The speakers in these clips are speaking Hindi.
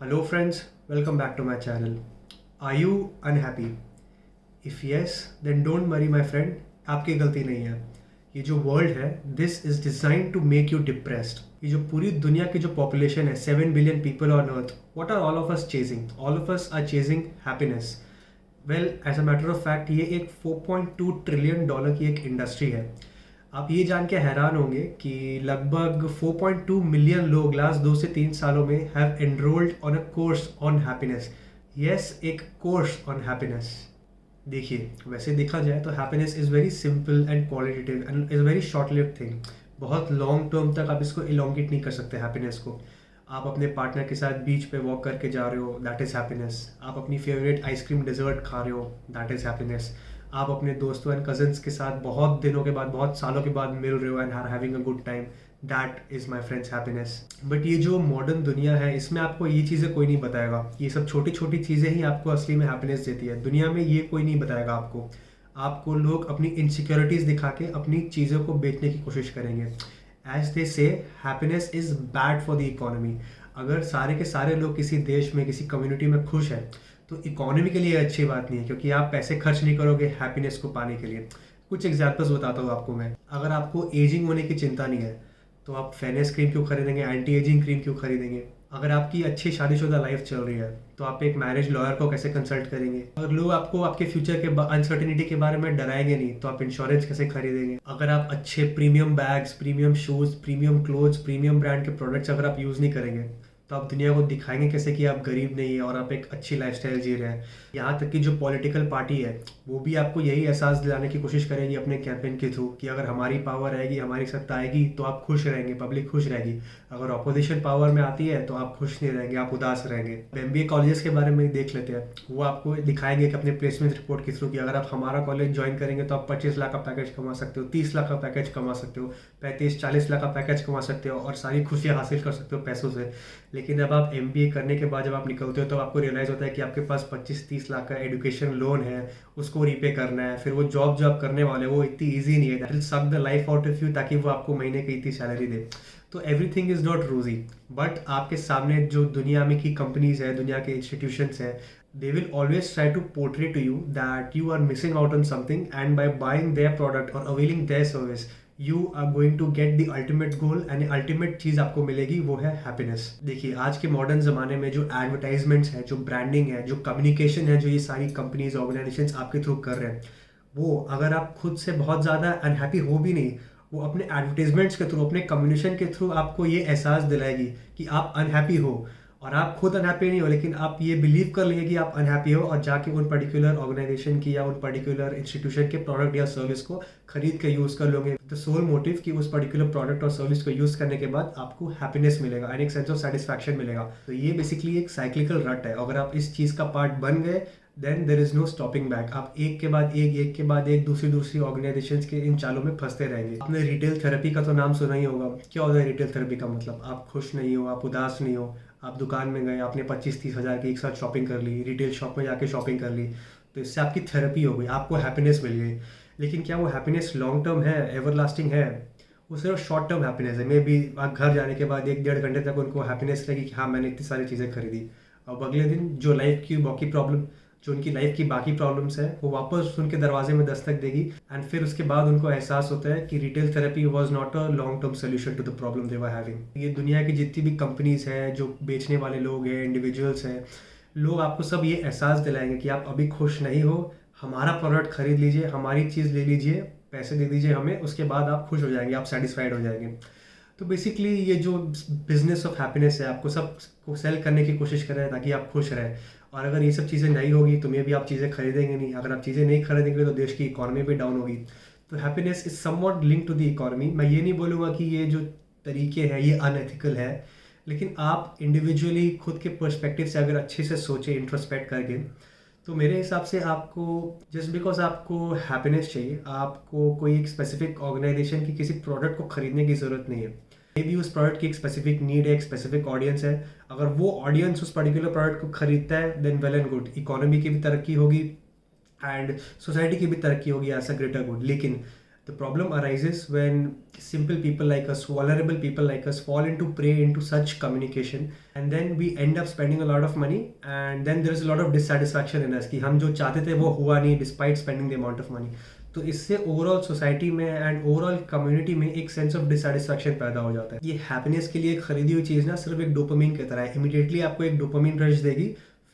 Hello friends, welcome back to my channel. Are you unhappy? If yes, then don't worry my friend, आपकी गलती नहीं है. ये जो वर्ल्ड है, this is designed to make you depressed. ये जो पूरी दुनिया की जो पॉपुलेशन है, 7 billion people on earth, what are all of us chasing? All of us are chasing happiness. Well, as a matter of fact, ये एक 4.2 ट्रिलियन डॉलर की एक इंडस्ट्री है. आप ये जान के हैरान होंगे कि लगभग 4.2 मिलियन लोग लास्ट 2 से 3 सालों में have enrolled on a course on happiness. Yes, एक कोर्स ऑन हैप्पीनेस. देखिए, वैसे देखा जाए तो happiness is very simple and qualitative and is very short lived thing. बहुत लॉन्ग टर्म तक आप इसको इलोंगेट नहीं कर सकते हैप्पीनेस को. आप अपने पार्टनर के साथ बीच पे वॉक करके जा रहे हो, दैट इज़ हैप्पीनेस. आप अपनी फेवरेट आइसक्रीम डिज़र्ट खा रहे हो, दैट इज़ हैप्पीनेस. आप अपने दोस्तों एंड कजन्स के साथ बहुत दिनों के बाद, बहुत सालों के बाद मिल रहे हो and are having a good time, that is my friends happiness. But ये जो मॉडर्न दुनिया है, इसमें आपको ये चीज़ें कोई नहीं बताएगा. ये सब छोटी छोटी चीज़ें ही आपको असली में हैप्पीनेस देती है. दुनिया में ये कोई नहीं बताएगा आपको. आपको लोग अपनी इनसिक्योरिटीज़ दिखा के अपनी चीज़ों को बेचने की कोशिश करेंगे. एज दे से, happiness is bad for the economy. अगर सारे के सारे लोग किसी देश में, किसी कम्युनिटी में खुश हैं, तो इकोनॉमी के लिए अच्छी बात नहीं है, क्योंकि आप पैसे खर्च नहीं करोगे हैप्पीनेस को पाने के लिए. कुछ एग्जांपल्स बताता हूँ आपको मैं. अगर आपको एजिंग होने की चिंता नहीं है, तो आप फेयरनेस क्रीम क्यों खरीदेंगे, एंटी एजिंग क्रीम क्यों खरीदेंगे. अगर आपकी अच्छी शादीशुदा लाइफ चल रही है, तो आप एक मैरिज लॉयर को कैसे कंसल्ट करेंगे. अगर लोग आपको आपके फ्यूचर के अनसर्टेनिटी के बारे में डराएंगे नहीं, तो आप इंश्योरेंस कैसे खरीदेंगे. अगर आप अच्छे premium bags, premium shoes, premium clothes, premium brand के प्रोडक्ट्स अगर आप यूज़ नहीं करेंगे, तो आप दुनिया को दिखाएंगे कैसे कि आप गरीब नहीं है और आप एक अच्छी लाइफस्टाइल जी रहे हैं. यहाँ तक कि जो पॉलिटिकल पार्टी है, वो भी आपको यही एहसास दिलाने की कोशिश करेगी अपने कैंपेन के थ्रू कि अगर हमारी पावर आएगी, हमारी सत्ता आएगी, तो आप खुश रहेंगे, पब्लिक खुश रहेगी. अगर अपोजिशन पावर में आती है, तो आप खुश नहीं रहेंगे, आप उदास रहेंगे. MBA कॉलेजेस के बारे में देख लेते हैं. वो आपको दिखाएंगे कि अपने प्लेसमेंट रिपोर्ट के थ्रू कि अगर आप हमारा कॉलेज ज्वाइन करेंगे, तो आप 25 लाख का पैकेज कमा सकते हो, 30 लाख का पैकेज कमा सकते हो, 35-40 लाख का पैकेज कमा सकते हो और सारी खुशियाँ हासिल कर सकते हो पैसों से. लेकिन जब आप MBA करने के बाद जब आप निकलते हो, तो आपको रियलाइज़ होता है कि आपके पास 25-30 लाख का एजुकेशन लोन है, उसको रीपे करना है. फिर वो जॉब जो आप करने वाले हो, वो इतनी ईजी नहीं है. That will suck the life out of you, ताकि वो आपको महीने की इतनी सैलरी दे. तो एवरीथिंग इज़ नॉट रोजी. बट आपके सामने जो दुनिया में की कंपनीज है, दुनिया के इंस्टीट्यूशंस हैं, they will always try to portray to you that you are missing out on something, and by buying their product or availing their service, you are going to get the ultimate goal, and ultimate चीज़ आपको मिलेगी, वो है हैप्पीनेस. देखिए, आज के मॉडर्न ज़माने में जो एडवर्टाइजमेंट्स है, जो ब्रांडिंग है, जो कम्युनिकेशन है, जो ये सारी कंपनीज, ऑर्गेनाइजेशंस आपके थ्रू कर रहे हैं, वो अगर आप खुद से बहुत ज़्यादा अनहैप्पी हो भी नहीं, वो अपने एडवर्टाइजमेंट्स के थ्रू, अपने कम्युनिकेशन के थ्रू आपको ये एहसास दिलाएगी कि आप अनहैप्पी हो. और आप खुद अनहैप्पी नहीं हो, लेकिन आप ये बिलीव कर लेंगे कि आप अनहैप्पी हो, और जाके उन पर्टिकुलर ऑर्गेनाइजेशन की या उन पर्टिकुलर इंस्टीट्यूशन के प्रोडक्ट या सर्विस को खरीद के यूज़ कर लोगे. द सोल मोटिव कि उस पर्टिकुलर प्रोडक्ट और सर्विस को यूज़ करने के बाद आपको हैप्पीनेस मिलेगा एंड एक सेंस ऑफ सेटिस्फैक्शन मिलेगा. तो ये बेसिकली एक साइक्लिकल रट है. अगर आप इस चीज़ का पार्ट बन गए, then there is no stopping back. आप एक के बाद एक के बाद एक दूसरी ऑर्गेनाइजेशन के इन चालों में फंसते रहेंगे. आपने रिटेल थेरेपी का तो नाम सुना ही होगा. क्या होता है रिटेल थेरेपी का मतलब? आप खुश नहीं हो, आप उदास नहीं हो, आप दुकान में गए, आपने 25-30 हज़ार की एक साथ शॉपिंग कर ली, रिटेल शॉप में जाके शॉपिंग कर ली, तो इससे आपकी थेरेपी हो गई, आपको हैप्पीनेस मिल गई. लेकिन क्या वो हैप्पीनेस लॉन्ग टर्म है, एवर लास्टिंग है? वो सिर्फ शॉर्ट टर्म हैप्पीनेस है. मे बी आप घर जाने के बाद 1-1.5 घंटे तक उनको हैप्पीनेस रहेगी कि हाँ, मैंने इतनी सारी चीज़ें खरीदी. अब अगले दिन जो लाइफ की बाकी प्रॉब्लम, जो उनकी लाइफ की बाकी प्रॉब्लम्स है, वो वापस उनके दरवाजे में दस्तक देगी. एंड फिर उसके बाद उनको एहसास होता है कि retail therapy was not a long term solution to the problem they were having. ये दुनिया की जितनी भी कंपनीज हैं, जो बेचने वाले लोग हैं, इंडिविजुअल्स हैं, लोग आपको सब ये एहसास दिलाएंगे कि आप अभी खुश नहीं हो, हमारा प्रोडक्ट खरीद लीजिए, हमारी चीज़ ले लीजिए, पैसे दे दीजिए हमें, उसके बाद आप खुश हो जाएंगे, आप सेटिस्फाइड हो जाएंगे. तो बेसिकली ये जो बिजनेस ऑफ हैप्पीनेस है, आपको सब को सेल करने की कोशिश कर रहे हैं ताकि आप खुश रहें. और अगर ये सब चीज़ें नहीं होगी, तो मे भी आप चीज़ें खरीदेंगे नहीं. अगर आप चीज़ें नहीं खरीदेंगे, तो देश की इकोनॉमी भी डाउन होगी. तो happiness is somewhat link to the economy. मैं ये नहीं बोलूँगा कि ये जो तरीके हैं ये अनएथिकल है, लेकिन आप इंडिविजुअली खुद के पर्सपेक्टिव से अगर अच्छे से सोचें, इंट्रोस्पेक्ट करके, तो मेरे हिसाब से आपको जस्ट बिकॉज आपको हैप्पीनेस चाहिए, आपको कोई एक स्पेसिफिक ऑर्गेनाइजेशन की किसी प्रोडक्ट को खरीदने की ज़रूरत नहीं है. मे बी उस प्रोडक्ट की एक स्पेसिफिक नीड है, एक स्पेसिफिक ऑडियंस है. अगर वो ऑडियंस उस पर्टिकुलर प्रोडक्ट को खरीदता है, then well and good. Economy की भी तरक्की होगी एंड सोसाइटी की भी तरक्की होगी एज अ ग्रेटर गुड. लेकिन The problem arises when simple people like us, vulnerable people like us, fall into prey into such communication, and then we end up spending a lot of money, and then there is a lot of dissatisfaction in us कि हम जो चाहते थे वो हुआ नहीं despite spending the amount of money. तो इससे ओवरऑल सोसाइटी में एंड ओवरऑल कम्युनिटी में एक सेंस ऑफ डिससेटिस्फैक्शन पैदा हो जाता है. ये हैप्पीनेस के लिए एक खरीदी हुई चीज़ ना सिर्फ एक डोपामिन की तरह है. इमीडिएटली आपको एक डोपामिन रश देगी,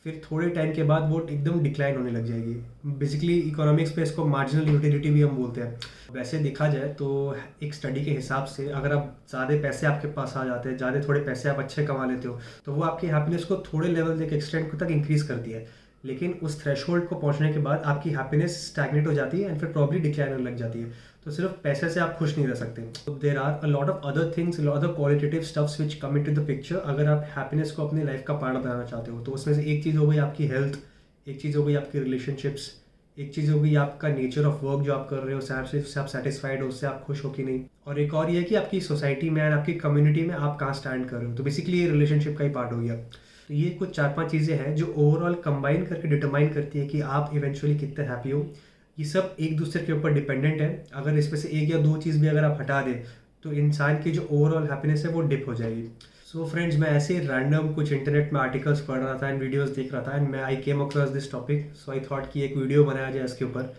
फिर थोड़े टाइम के बाद वो एकदम डिक्लाइन होने लग जाएगी. बेसिकली इकोनॉमिक्स पे इसको मार्जिनल यूटिलिटी भी हम बोलते हैं. वैसे देखा जाए तो एक स्टडी के हिसाब से अगर आप ज़्यादा पैसे आपके पास आ जाते हैं, ज़्यादा थोड़े पैसे आप अच्छे कमा लेते हो, तो वो आपकी हैप्पीनेस को थोड़े लेवल एक एक्सटेंट तक इंक्रीज़ करती है. लेकिन उस थ्रेशोल्ड को पहुंचने के बाद आपकी हैप्पीनेस स्टैग्नेट हो जाती है एंड फिर प्रॉब्ली डिक्लाइन होने लग जाती है. तो सिर्फ पैसे से आप खुश नहीं रह सकते. तो there are a lot of other things, other qualitative stuffs which come into the picture अगर आप हैप्पीनेस को अपनी लाइफ का पार्ट बनाना चाहते हो. तो उसमें से एक चीज़ हो गई आपकी हेल्थ, एक चीज़ हो गई आपकी रिलेशनशिप्स, एक चीज़ हो गई आपका नेचर ऑफ वर्क जो आप कर रहे हो, उससे आप सेटिस्फाइड हो, उससे आप खुश हो कि नहीं. और एक और ये है कि आपकी सोसाइटी में एंड आपकी कम्युनिटी में आप कहाँ स्टैंड कर रहे हो. तो बेसिकली ये रिलेशनशिप का ही पार्ट हो गया. तो ये कुछ 4-5 चीज़ें हैं जो ओवरऑल कंबाइन करके डिटरमाइन करती है कि आप इवेंचुअली कितने हैप्पी हो. ये सब एक दूसरे के ऊपर डिपेंडेंट है. अगर इसमें से एक या दो चीज़ भी अगर आप हटा दें तो इंसान की जो ओवरऑल हैप्पीनेस है वो डिप हो जाएगी. सो फ्रेंड्स, मैं ऐसे रैंडम कुछ इंटरनेट में आर्टिकल्स पढ़ रहा था एंड वीडियोस देख रहा था एंड मैं I came across this topic. So I thought कि एक वीडियो बनाया जाए इसके ऊपर.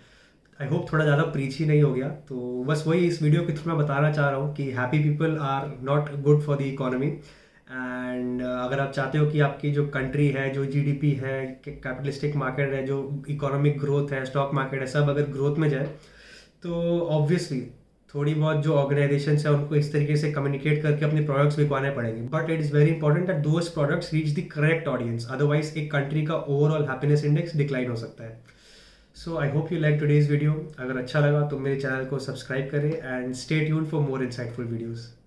आई होप थोड़ा ज़्यादा प्रीची नहीं हो गया. तो बस वही इस वीडियो के थ्रू मैं बताना चाह रहा हूँ कि happy people are not good for the economy. And अगर आप चाहते हो कि आपकी जो कंट्री है, जो जीडीपी है, कैपिटलिस्टिक मार्केट है, जो इकोनॉमिक ग्रोथ है, स्टॉक मार्केट है, सब अगर ग्रोथ में जाए तो ऑब्वियसली थोड़ी बहुत जो ऑर्गेनाइजेशंस है उनको इस तरीके से कम्युनिकेट करके अपने प्रोडक्ट्स बिकवाने पड़ेंगे. But it is very important that those products reach the correct audience, otherwise एक कंट्री का ओवरऑल हैप्पीनेस इंडेक्स डिक्लाइन हो सकता है. So I hope you like today's video. अगर अच्छा लगा तो मेरे चैनल को सब्सक्राइब करें and stay tuned for more insightful videos.